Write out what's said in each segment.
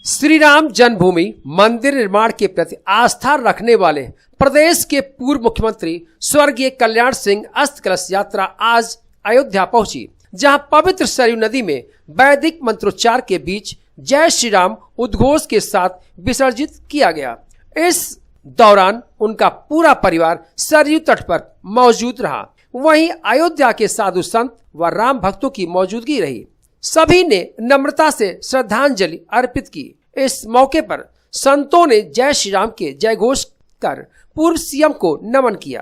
श्री राम जन्मभूमि मंदिर निर्माण के प्रति आस्था रखने वाले प्रदेश के पूर्व मुख्यमंत्री स्वर्गीय कल्याण सिंह अस्त कलश यात्रा आज अयोध्या पहुंची, जहां पवित्र सरयू नदी में वैदिक मंत्रोच्चार के बीच जय श्री राम उद्घोष के साथ विसर्जित किया गया। इस दौरान उनका पूरा परिवार सरयू तट पर मौजूद रहा। वहीं अयोध्या के साधु संत व राम भक्तों की मौजूदगी रही। सभी ने नम्रता से श्रद्धांजलि अर्पित की। इस मौके पर संतों ने जय श्री राम के जय घोष कर पूर्व सीएम को नमन किया।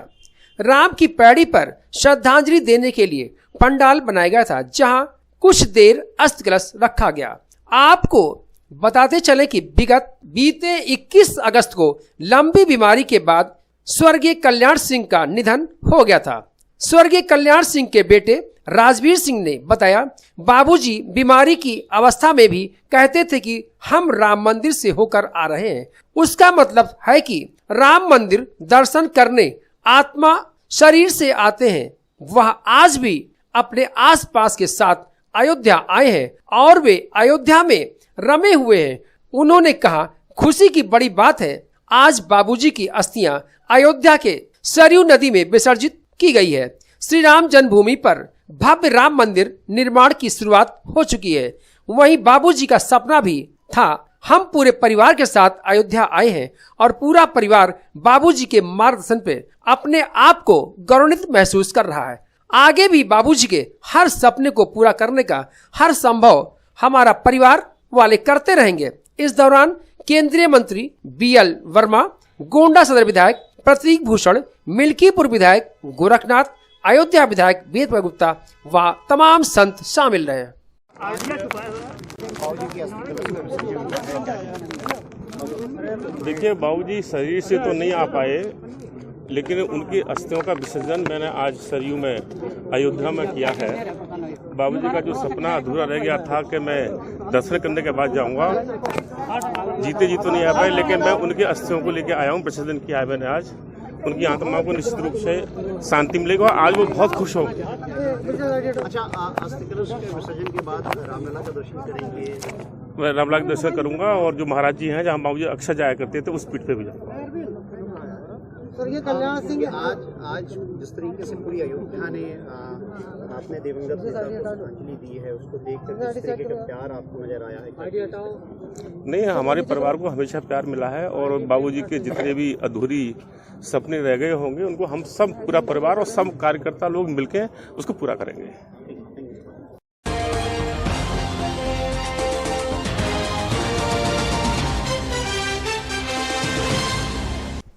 राम की पैड़ी पर श्रद्धांजलि देने के लिए पंडाल बनाया गया था, जहां कुछ देर अस्त कलश रखा गया। आपको बताते चले कि बीते 21 अगस्त को लंबी बीमारी के बाद स्वर्गीय कल्याण सिंह का निधन हो गया था। स्वर्गीय कल्याण सिंह के बेटे राजवीर सिंह ने बताया, बाबूजी बीमारी की अवस्था में भी कहते थे कि हम राम मंदिर से होकर आ रहे हैं। उसका मतलब है कि राम मंदिर दर्शन करने आत्मा शरीर से आते हैं। वह आज भी अपने आसपास के साथ अयोध्या आए हैं और वे अयोध्या में रमे हुए हैं। उन्होंने कहा, खुशी की बड़ी बात है, आज बाबूजी की अस्थियां अयोध्या के सरयू नदी में विसर्जित की गई है। श्री राम जन्मभूमि पर भव्य राम मंदिर निर्माण की शुरुआत हो चुकी है। वहीं बाबूजी का सपना भी था। हम पूरे परिवार के साथ अयोध्या आए हैं और पूरा परिवार बाबूजी के मार्गदर्शन पे अपने आप को गौरवान्वित महसूस कर रहा है। आगे भी बाबूजी के हर सपने को पूरा करने का हर संभव हमारा परिवार वाले करते रहेंगे। इस दौरान केंद्रीय मंत्री BL वर्मा, गोंडा सदर विधायक प्रतीक भूषण, मिल्कीपुर विधायक गोरखनाथ, अयोध्या विधायक वीरभद्र गुप्ता व तमाम संत शामिल रहे। देखिए, बाबूजी शरीर से तो नहीं आ पाए, लेकिन उनकी अस्थियों का विसर्जन मैंने आज सरयू में अयोध्या में किया है। बाबूजी का जो सपना अधूरा रह गया था कि मैं दर्शन करने के बाद जाऊंगा, जीते जी तो नहीं आ पाए, लेकिन मैं उनकी अस्थियों को लेकर आया हूँ। विसर्जन किया है मैंने आज। उनकी आत्मा को निश्चित रूप से शांति मिलेगा। आज वो बहुत खुश हो। अच्छा, अस्थि कलश के विसर्जन के बाद रामलला का दर्शन करेंगे? मैं रामलला का दर्शन करूंगा और जो महाराज जी हैं, जहाँ बाबूजी अक्सर जाया करते थे, उस पीठ पे भी जाऊंगा। सर, ये कल्याण सिंह आज जिस तरीके से पूरी अयोध्या ने आपने दिवंगत नेता को श्रद्धांजलि दी है, उसको देखकर किस तरीके का प्यार आपको नजर आया है? नहीं, हमारे परिवार को हमेशा प्यार मिला है और बाबूजी के जितने भी अधूरी सपने रह गए होंगे, उनको हम सब पूरा परिवार और सब कार्यकर्ता लोग मिलकर उसको पूरा करेंगे।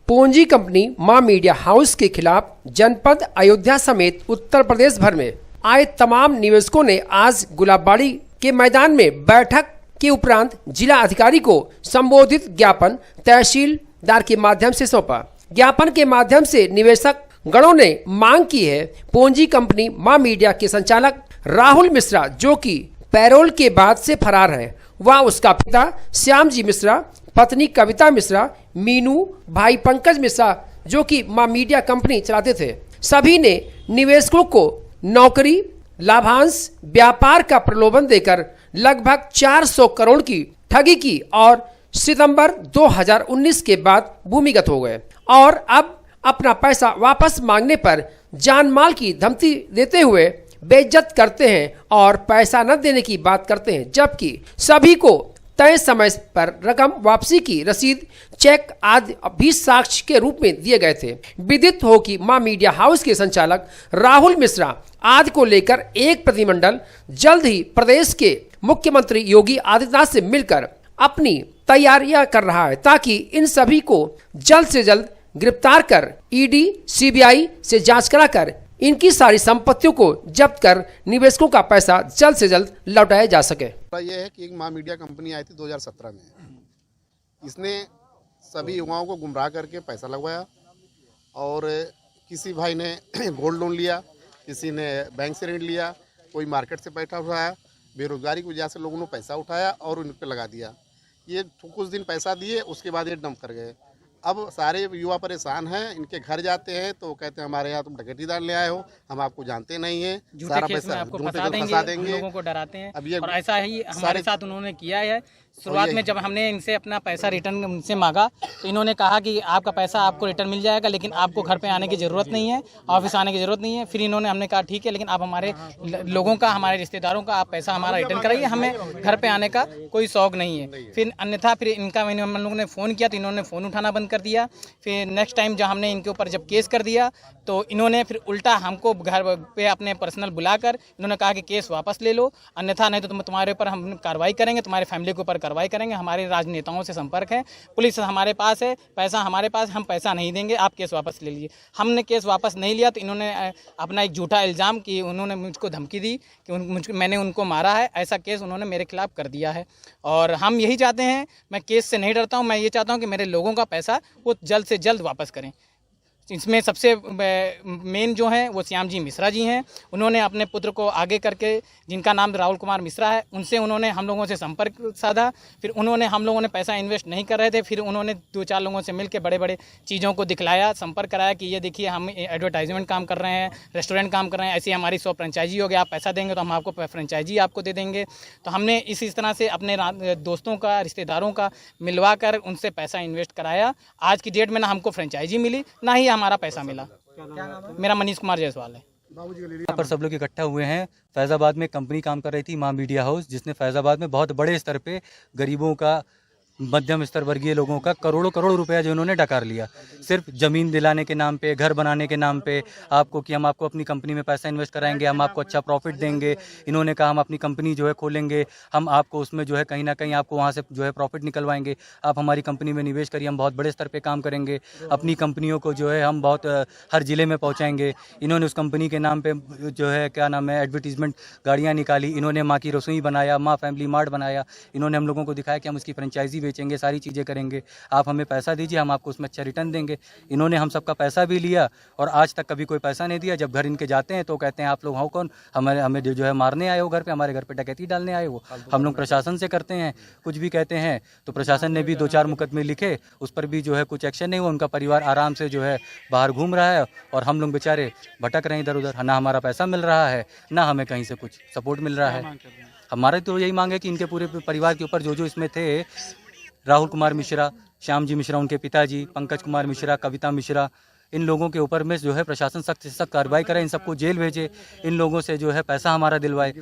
पूंजी कंपनी मां मीडिया हाउस के खिलाफ जनपद अयोध्या समेत उत्तर प्रदेश भर में आए तमाम निवेशकों ने आज गुलाबबाड़ी के मैदान में बैठक के उपरांत जिला अधिकारी को संबोधित ज्ञापन तहसीलदार के माध्यम से सौंपा। ज्ञापन के माध्यम से निवेशक गणों ने मांग की है, पूंजी कंपनी मां मीडिया के संचालक राहुल मिश्रा, जो कि पैरोल के बाद से फरार है, व उसका पिता श्याम जी मिश्रा, पत्नी कविता मिश्रा, मीनू, भाई पंकज मिश्रा, जो कि मां मीडिया कंपनी चलाते थे, सभी ने निवेशकों को नौकरी, लाभांश, व्यापार का प्रलोभन देकर लगभग 400 करोड़ की ठगी की और सितंबर 2019 के बाद भूमिगत हो गए और अब अपना पैसा वापस मांगने पर जान माल की धमकी देते हुए बेइज्जत करते हैं और पैसा न देने की बात करते हैं, जबकि सभी को तय समय पर रकम वापसी की रसीद, चेक आदि भी साक्ष्य के रूप में दिए गए थे। विदित हो कि मां मीडिया हाउस के संचालक राहुल मिश्रा आदि को लेकर एक प्रतिनिधिमंडल जल्द ही प्रदेश के मुख्यमंत्री योगी आदित्यनाथ से मिलकर अपनी तैयारियां कर रहा है, ताकि इन सभी को जल्द से जल्द गिरफ्तार कर ED, CBI से जांच कराकर इनकी सारी संपत्तियों को जब्त कर निवेशकों का पैसा जल्द से जल्द लौटाया जा सके। यह है कि एक मां मीडिया कंपनी आई थी 2017 में। इसने सभी युवाओं को गुमराह करके पैसा लगवाया और किसी भाई ने गोल्ड लोन लिया, किसी ने बैंक से ऋण लिया, कोई मार्केट से पैसा उठाया। बेरोजगारी की वजह से लोगों ने पैसा उठाया और उन पर लगा दिया। ये कुछ दिन पैसा दिए, उसके बाद ये डंप कर गए। अब सारे युवा परेशान हैं। इनके घर जाते हैं तो कहते हैं हमारे यहाँ तुम डकैतीदार ले आए हो, हम आपको जानते नहीं है, सारा पैसा आपको फंसा देंगे, लोगों को डराते हैं। अब ये और ऐसा ही हमारे साथ उन्होंने किया है। शुरुआत में जब हमने इनसे अपना पैसा रिटर्न उनसे मांगा तो इन्होंने कहा कि आपका पैसा आपको रिटर्न मिल जाएगा, लेकिन आपको घर पे आने की ज़रूरत नहीं है, ऑफिस आने की ज़रूरत नहीं है। फिर हमने कहा ठीक है, लेकिन आप हमारे लोगों का, हमारे रिश्तेदारों का आप पैसा हमारा रिटर्न कराइए, हमें घर पे आने का कोई शौक नहीं है। फिर अन्यथा फिर इनका हम लोगों ने फ़ोन किया तो इन्होंने फ़ोन उठाना बंद कर दिया। फिर नेक्स्ट टाइम जब हमने इनके ऊपर जब केस कर दिया तो इन्होंने फिर उल्टा हमको घर पे अपने पर्सनल बुलाकर इन्होंने कहा कि केस वापस ले लो, अन्यथा नहीं तो तुम्हारे ऊपर हम कार्रवाई करेंगे, तुम्हारे फैमिली के ऊपर कार्रवाई करेंगे। हमारे राजनेताओं से संपर्क है, पुलिस हमारे पास है, पैसा हमारे पास, हम पैसा नहीं देंगे, आप केस वापस ले लीजिए। हमने केस वापस नहीं लिया तो इन्होंने अपना एक झूठा इल्ज़ाम कि उन्होंने मुझको धमकी दी कि मैंने उनको मारा है, ऐसा केस उन्होंने मेरे खिलाफ कर दिया है। और हम यही चाहते हैं, मैं केस से नहीं डरता हूँ, मैं ये चाहता हूँ कि मेरे लोगों का पैसा वो जल्द से जल्द वापस करें। इसमें सबसे मेन जो हैं वो श्याम जी मिश्रा जी हैं। उन्होंने अपने पुत्र को आगे करके, जिनका नाम राहुल कुमार मिश्रा है, उनसे उन्होंने हम लोगों से संपर्क साधा। फिर उन्होंने, हम लोगों ने पैसा इन्वेस्ट नहीं कर रहे थे, फिर उन्होंने 2-4 लोगों से मिलकर बड़े बड़े चीज़ों को दिखलाया, संपर्क कराया कि ये देखिए हम एडवर्टाइजमेंट काम कर रहे हैं, रेस्टोरेंट काम कर रहे हैं, ऐसी हमारी 100 फ्रेंचाइजी हो गया, आप पैसा देंगे तो हम आपको फ्रेंचाइजी आपको दे देंगे। तो हमने इसी तरह से अपने दोस्तों का, रिश्तेदारों का मिलवा कर उनसे पैसा इन्वेस्ट कराया। आज की डेट में ना हमको फ्रेंचाइजी मिली, ना ही हमारा पैसा मिला। मेरा मनीष कुमार जायसवाल है। यहाँ पर सब लोग इकट्ठा हुए हैं। फैज़ाबाद में कंपनी काम कर रही थी, माँ मीडिया हाउस, जिसने फैज़ाबाद में बहुत बड़े स्तर पे गरीबों का, मध्यम स्तर वर्गीय लोगों का करोड़ों करोड़ रुपया जो उन्होंने डकार लिया, सिर्फ ज़मीन दिलाने के नाम पे, घर बनाने के नाम पे, आपको कि हम आपको अपनी कंपनी में पैसा इन्वेस्ट कराएंगे, हम आपको अच्छा प्रॉफिट देंगे। इन्होंने कहा हम अपनी कंपनी जो है खोलेंगे, हम आपको उसमें जो है कहीं ना कहीं आपको वहाँ से जो है प्रॉफिट निकलवाएंगे, आप हमारी कंपनी में निवेश करिए, हम बहुत बड़े स्तर पर काम करेंगे, अपनी कंपनियों को जो है हम बहुत हर ज़िले में पहुँचाएंगे। इन्होंने उस कंपनी के नाम पर जो है क्या नाम है एडवर्टीजमेंट गाड़ियाँ निकाली, इन्होंने माँ की रसोई बनाया, माँ फैमिली मार्ट बनाया, इन्होंने हम लोगों को दिखाया कि हम उसकी फ्रेंचाइजी बेचेंगे, सारी चीज़ें करेंगे, आप हमें पैसा दीजिए, हम आपको उसमें अच्छा रिटर्न देंगे। इन्होंने हम सबका पैसा भी लिया और आज तक कभी कोई पैसा नहीं दिया। जब घर इनके जाते हैं तो कहते हैं आप लोग हो कौन, हमें जो है मारने आए हो, घर पे हमारे घर पे डकैती डालने आए हो। हम लोग प्रशासन से करते हैं, कुछ भी कहते हैं तो प्रशासन ने भी 2-4 मुकदमे लिखे, उस पर भी जो है कुछ एक्शन नहीं हुआ। उनका परिवार आराम से जो है बाहर घूम रहा है और हम लोग बेचारे भटक रहे हैं इधर उधर, ना हमारा पैसा मिल रहा है, ना हमें कहीं से कुछ सपोर्ट मिल रहा है। हमारे तो यही मांग है कि इनके पूरे परिवार के ऊपर जो इसमें थे, राहुल कुमार मिश्रा, श्याम जी मिश्रा उनके पिताजी, पंकज कुमार मिश्रा, कविता मिश्रा, इन लोगों के ऊपर में जो है प्रशासन सख्त से सख्त कार्रवाई करे, इन सबको जेल भेजे, इन लोगों से जो है पैसा हमारा दिलवाए,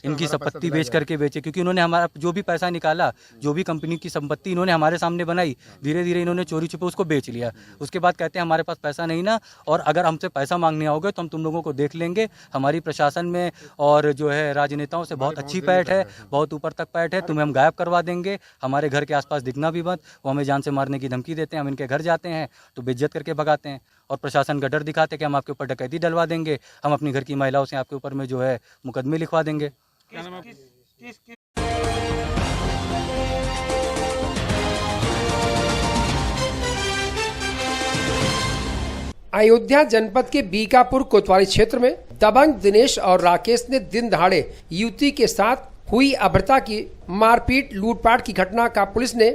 इनकी संपत्ति बेच करके बेचे, क्योंकि इन्होंने हमारा जो भी पैसा निकाला, जो भी कंपनी की संपत्ति इन्होंने हमारे सामने बनाई, धीरे धीरे इन्होंने चोरी छुपे उसको बेच लिया। उसके बाद कहते हैं हमारे पास पैसा नहीं ना, और अगर हमसे पैसा मांगने आओगे तो हम तुम लोगों को देख लेंगे। हमारी प्रशासन में और जो है राजनेताओं से बहुत अच्छी पैठ है, बहुत ऊपर तक पैठ है, तुम्हें हम गायब करवा देंगे, हमारे घर के आसपास दिखना भी मत। वो हमें जान से मारने की धमकी देते हैं, हम इनके घर जाते हैं तो बेइज्जत करके भगाते हैं और प्रशासन का डर दिखाते कि हम आपके ऊपर डकैती डलवा देंगे, हम अपनी घर की महिलाओं से आपके ऊपर में जो है मुकदमे लिखवा देंगे। अयोध्या जनपद के बीकापुर कोतवाली क्षेत्र में दबंग दिनेश और राकेश ने दिन दहाड़े युवती के साथ हुई अभद्रता की मारपीट लूटपाट की घटना का पुलिस ने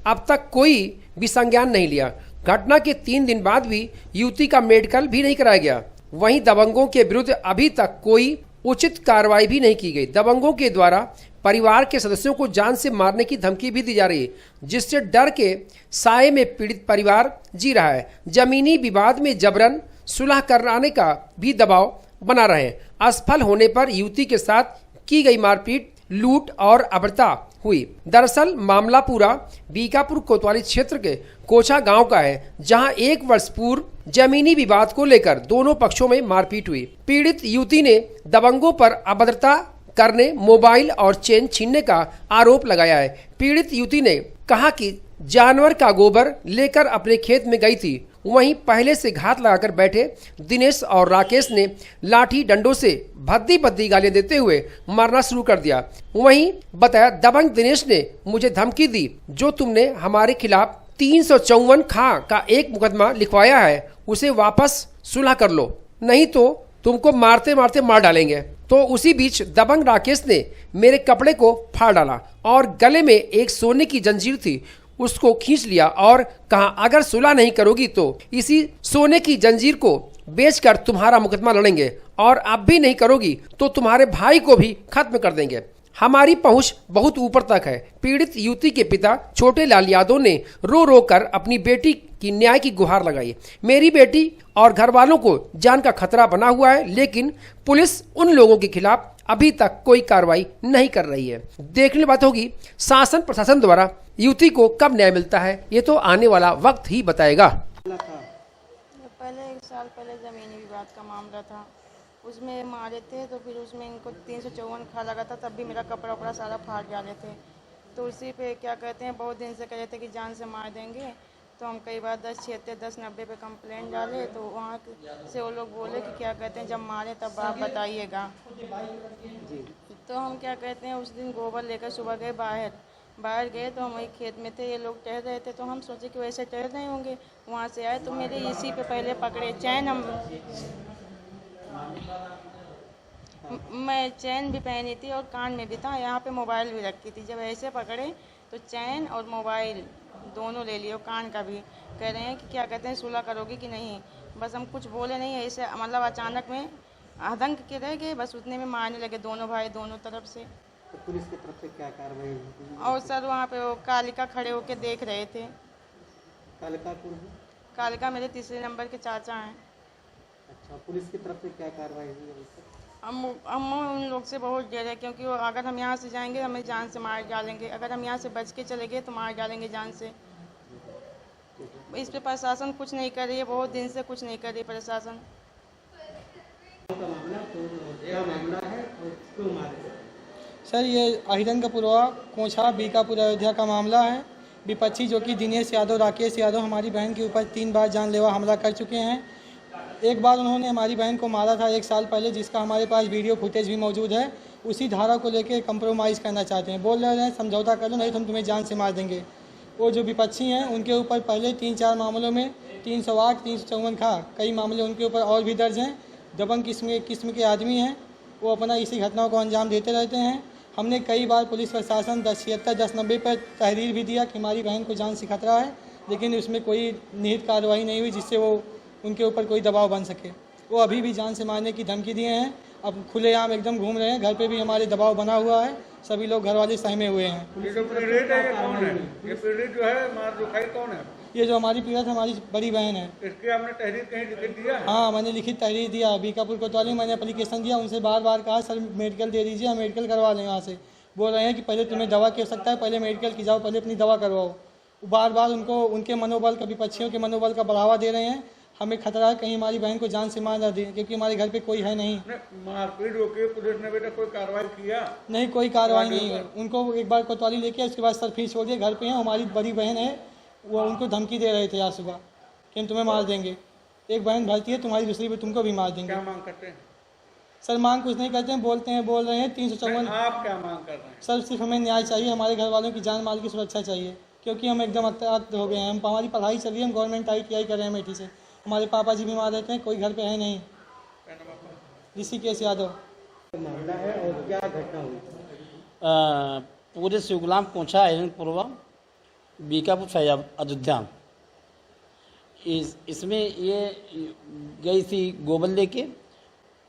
अब तक कोई भी संज्ञान नहीं लिया। घटना के 3 दिन बाद भी युवती का मेडिकल भी नहीं कराया गया। वहीं दबंगों के विरुद्ध अभी तक कोई उचित कार्रवाई भी नहीं की गई। दबंगों के द्वारा परिवार के सदस्यों को जान से मारने की धमकी भी दी जा रही है, जिससे डर के साए में पीड़ित परिवार जी रहा है। जमीनी विवाद में जबरन सुलह कराने का भी दबाव बना रहे हैं। असफल होने पर युवती के साथ की गई मारपीट, लूट और अभद्रता हुई। दरअसल मामला पूरा बीकापुर कोतवाली क्षेत्र के कोछा गांव का है, जहां 1 वर्ष पूर्व जमीनी विवाद को लेकर दोनों पक्षों में मारपीट हुई। पीड़ित युवती ने दबंगों पर अभद्रता करने, मोबाइल और चेन छीनने का आरोप लगाया है। पीड़ित युवती ने कहा कि जानवर का गोबर लेकर अपने खेत में गई थी। वहीं पहले से घात लगाकर बैठे दिनेश और राकेश ने लाठी डंडों से भद्दी भद्दी गालियां देते हुए मारना शुरू कर दिया। वहीं बताया दबंग दिनेश ने मुझे धमकी दी, जो तुमने हमारे खिलाफ 354 खां का एक मुकदमा लिखवाया है उसे वापस सुलह कर लो, नहीं तो तुमको मारते मारते मार डालेंगे। तो उसी बीच दबंग राकेश ने मेरे कपड़े को फाड़ डाला और गले में एक सोने की जंजीर थी उसको खींच लिया और कहा अगर सुलह नहीं करोगी तो इसी सोने की जंजीर को बेचकर तुम्हारा मुकदमा लड़ेंगे और अब भी नहीं करोगी तो तुम्हारे भाई को भी खत्म कर देंगे। हमारी पहुंच बहुत ऊपर तक है। पीड़ित युवती के पिता छोटे लाल यादव ने रो रो कर अपनी बेटी की न्याय की गुहार लगाई। मेरी बेटी और घर वालों को जान का खतरा बना हुआ है, लेकिन पुलिस उन लोगों के खिलाफ अभी तक कोई कार्रवाई नहीं कर रही है। देखने बात होगी शासन प्रशासन द्वारा युवती को कब न्याय मिलता है, ये तो आने वाला वक्त ही बताएगा। पहले 1 साल पहले ज़मीनी विवाद का मामला था, उसमें मारे थे तो फिर उसमें इनको 354 खा लगा था, तब भी मेरा कपड़ा वपड़ा सारा फाड़ डाले थे। तो उसी पे क्या कहते हैं बहुत दिन से कह रहे थे कि जान से मार देंगे, तो हम कई बार 1076 1090 पे कंप्लेंट डाले, तो वहाँ से वो लोग बोले कि क्या कहते हैं जब मारे तब आप बताइएगा। तो हम क्या कहते हैं उस दिन गोबर लेकर सुबह गए बाहर गए तो हम वही खेत में थे, ये लोग टहल रहे थे, तो हम सोचे कि वैसे टहल रहे होंगे, वहाँ से आए तो मेरे इसी पे पहले पकड़े चैन। मैं चैन भी पहनी थी और कान में भी था, यहाँ पे मोबाइल भी रखी थी। जब ऐसे पकड़े तो चैन और मोबाइल दोनों ले लिए, कान का भी। कह रहे हैं कि क्या कहते हैं सुलह करोगी कि नहीं। बस हम कुछ बोले नहीं, ऐसे मतलब अचानक में आतंक के रह गए, बस उतने में मारने लगे दोनों भाई दोनों तरफ से। तो पुलिस की तरफ से क्या कार्रवाई हुई? और सर वहाँ पे वो कालिका खड़े होके देख रहे थे। कालिका मेरे 3 नंबर के चाचा हैं। अच्छा, पुलिस की तरफ से क्या कार्रवाई हुई अभी तक? हम उन लोग से बहुत डर है, क्योंकि वो अगर हम यहाँ से जाएंगे हमें जान से मार डालेंगे, अगर हम यहाँ से बच के चले गए तो मार डालेंगे जान से। इस पे प्रशासन कुछ नहीं कर रही है, बहुत दिन से कुछ नहीं कर रही प्रशासन। सर ये अहिरंगपुरवा कोंछा बीकापुर अयोध्या का मामला है। विपक्षी जो कि दिनेश यादव राकेश यादव हमारी बहन के ऊपर 3 बार जानलेवा हमला कर चुके हैं। एक बार उन्होंने हमारी बहन को मारा था 1 साल पहले, जिसका हमारे पास वीडियो फुटेज भी मौजूद है। उसी धारा को लेकर कंप्रोमाइज़ करना चाहते हैं, बोल रहे हैं समझौता कर लो नहीं तो हम तुम्हें जान से मार देंगे। वो जो विपक्षी हैं उनके ऊपर पहले 3-4 मामलों में 308 354 खा कई मामले उनके ऊपर और भी दर्ज हैं। दबंग किस्म के आदमी हैं, वो अपना इसी घटनाओं को अंजाम देते रहते हैं। हमने कई बार पुलिस प्रशासन 1076 1090 पर तहरीर भी दिया कि हमारी बहन को जान से खतरा है, लेकिन उसमें कोई निहित कार्रवाई नहीं हुई जिससे वो उनके ऊपर कोई दबाव बन सके। वो अभी भी जान से मारने की धमकी दिए हैं, अब खुलेआम एकदम घूम रहे हैं। घर पे भी हमारे दबाव बना हुआ है, सभी लोग घर वाले सहमे हुए हैं। ये जो पीड़ित है ये कौन है? ये पीड़ित जो है मार दुखाई कौन है? ये जो हमारी पीड़ित हमारी बड़ी बहन है। इसके आपने तहरीर कहीं लिख दिया? हाँ, मैंने लिखित तहरीर दिया बीकापुर कोतवाली, मैंने एप्लीकेशन दिया। उनसे बार कहा सर मेडिकल दे दीजिए, हम मेडिकल करवा लें। यहाँ से बोल रहे हैं कि पहले तुम्हें दवा की आवश्यकता है, पहले मेडिकल की जाओ, पहले अपनी दवा करवाओ। बार उनको उनके मनोबल का विपक्षियों के मनोबल का बढ़ावा दे रहे हैं। हमें खतरा है कहीं हमारी बहन को जान से मार न दे, क्योंकि हमारे घर पे कोई है नहीं। मारपीट होकर पुलिस ने बेटा कोई कार्रवाई किया? नहीं, कोई कार्रवाई नहीं है। उनको एक बार कोतवाली लेके उसके बाद सर फिर छोड़ दिए। घर पे हैं, हमारी बड़ी बहन है, वो उनको धमकी दे रहे थे आज सुबह कि हम तुम्हें मार देंगे। एक बहन भर्ती है तुम्हारी, दूसरी पे तुमको भी मार देंगे। क्या मांग करते हैं? सर मांग कुछ नहीं करते हैं, बोल रहे हैं 354। आप क्या मांग कर रहे हैं? सर सिर्फ हमें न्याय चाहिए, हमारे घर वालों की जान माल की सुरक्षा चाहिए, क्योंकि हम एकदम अत्याचार हो गए हैं। हमारी पढ़ाई चल रही है, हम गवर्नमेंट ITI कर रहे हैं मेठी से। हमारे पापा जी बीमार रहते हैं, कोई घर पे है नहीं। ऋषिकेश यादव मामला है और क्या घटना हुई? पूरे शिवगुलाम कोंछा अहिरंगपुरवा बीकापुर फैजाब अयोध्या, इसमें ये गई थी गोबर लेके।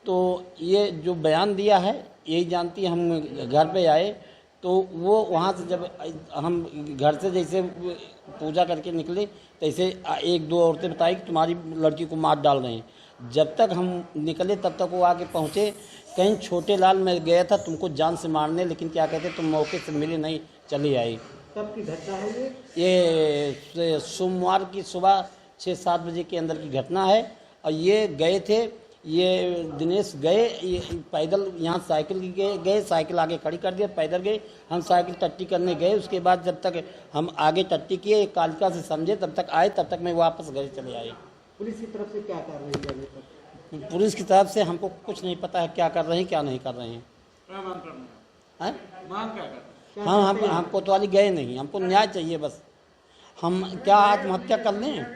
तो ये जो बयान दिया है यही जानती है। हम घर पे आए तो वो वहाँ से जब हम घर से जैसे पूजा करके निकले तैसे 1-2 औरतें बताई कि तुम्हारी लड़की को मार डाल रहे हैं। जब तक हम निकले तब तक वो आके पहुँचे। कहीं छोटे लाल मैं गया था तुमको जान से मारने, लेकिन क्या कहते तुम मौके से मिले नहीं, चली आई। कब की घटना है ये सोमवार की सुबह 6-7 बजे के अंदर की घटना है। और ये गए थे, ये दिनेश गए, ये पैदल यहाँ साइकिल गए, साइकिल आगे खड़ी कर दिया, पैदल गए। हम साइकिल टट्टी करने गए, उसके बाद जब तक हम आगे टट्टी किए कालिका से समझे तब तक आए, तब तक मैं वापस घर चले आए। पुलिस की तरफ से क्या कार्रवाई की? पुलिस की तरफ से हमको कुछ नहीं पता है क्या कर रहे हैं क्या नहीं कर रहे हैं। क्या मांग करना है? मांग क्या करना? हम कोतवाली गए नहीं, हमको न्याय चाहिए बस। हम क्या आत्महत्या कर लें?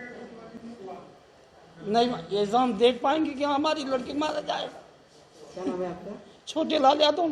नहीं, ऐसा हम देख पाएंगे कि हमारी लड़की मारा जाए। क्या नाम है आपका? छोटे लाल यादव।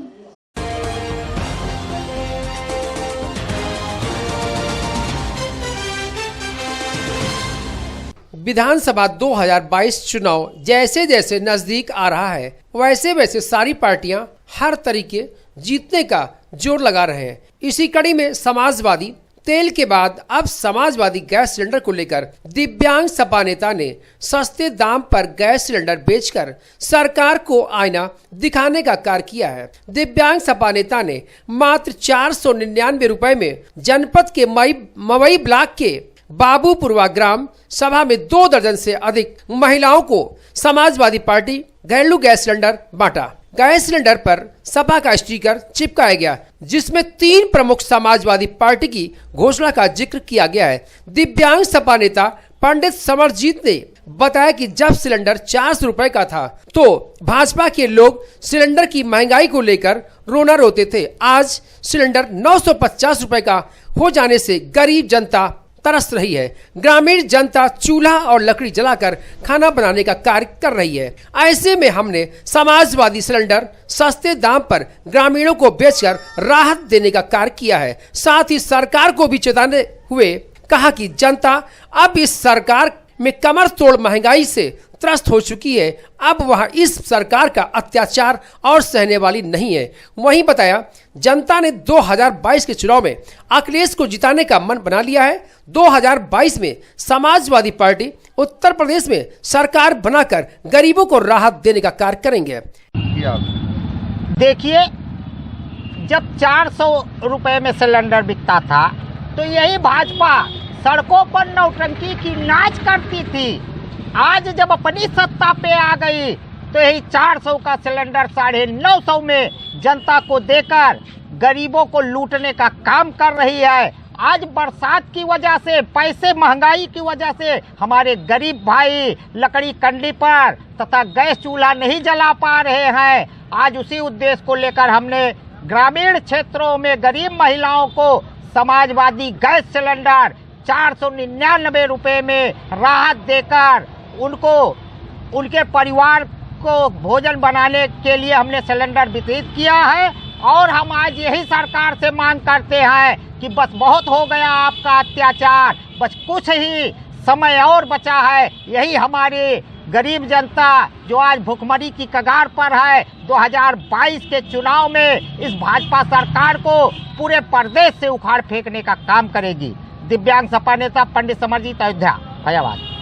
विधानसभा 2022 चुनाव जैसे जैसे नजदीक आ रहा है, वैसे वैसे सारी पार्टियां हर तरीके जीतने का जोर लगा रहे हैं। इसी कड़ी में समाजवादी तेल के बाद अब समाजवादी गैस सिलेंडर को लेकर दिव्यांग सपा नेता ने सस्ते दाम पर गैस सिलेंडर बेचकर सरकार को आईना दिखाने का कार्य किया है। दिव्यांग सपा नेता ने मात्र 499 रुपए में जनपद के मवई ब्लॉक के बाबूपुरवा ग्राम सभा में 2 दर्जन से अधिक महिलाओं को समाजवादी पार्टी घरेलू गैस सिलेंडर बांटा। गैस सिलेंडर पर सपा का स्टिकर चिपकाया गया, जिसमें 3 प्रमुख समाजवादी पार्टी की घोषणा का जिक्र किया गया है। दिव्यांग सपा नेता पंडित समरजीत ने बताया कि जब सिलेंडर 400 रुपए का था तो भाजपा के लोग सिलेंडर की महंगाई को लेकर रोना रोते थे। आज सिलेंडर 950 रुपए का हो जाने से गरीब जनता तरस रही है। ग्रामीण जनता चूल्हा और लकड़ी जलाकर खाना बनाने का कार्य कर रही है। ऐसे में हमने समाजवादी सिलेंडर सस्ते दाम पर ग्रामीणों को बेचकर राहत देने का कार्य किया है। साथ ही सरकार को भी चेताते हुए कहा कि जनता अब इस सरकार में कमर तोड़ महंगाई से त्रस्त हो चुकी है। अब वह इस सरकार का अत्याचार और सहने वाली नहीं है। वहीं बताया जनता ने 2022 के चुनाव में अखिलेश को जिताने का मन बना लिया है। 2022 में समाजवादी पार्टी उत्तर प्रदेश में सरकार बनाकर गरीबों को राहत देने का कार्य करेंगे। देखिए, जब 400 रुपए में सिलेंडर बिकता था तो यही भाजपा सड़कों पर नौटंकी की नाच करती थी। आज जब अपनी सत्ता पे आ गई तो यही 400 का सिलेंडर 950 में जनता को देकर गरीबों को लूटने का काम कर रही है। आज बरसात की वजह से, पैसे महंगाई की वजह से हमारे गरीब भाई लकड़ी कंडी पर तथा गैस चूल्हा नहीं जला पा रहे हैं। आज उसी उद्देश्य को लेकर हमने ग्रामीण क्षेत्रों में गरीब महिलाओं को समाजवादी गैस सिलेंडर 499 रुपए में राहत देकर उनको उनके परिवार को भोजन बनाने के लिए हमने सिलेंडर वितरित किया है। और हम आज यही सरकार से मांग करते हैं कि बस बहुत हो गया आपका अत्याचार, बस कुछ ही समय और बचा है। यही हमारी गरीब जनता जो आज भुखमरी की कगार पर है, 2022 के चुनाव में इस भाजपा सरकार को पूरे प्रदेश से उखाड़ फेंकने का काम करेगी। दिव्यांग सपा नेता पंडित समरजीत, अयोध्या, फैजाबाद।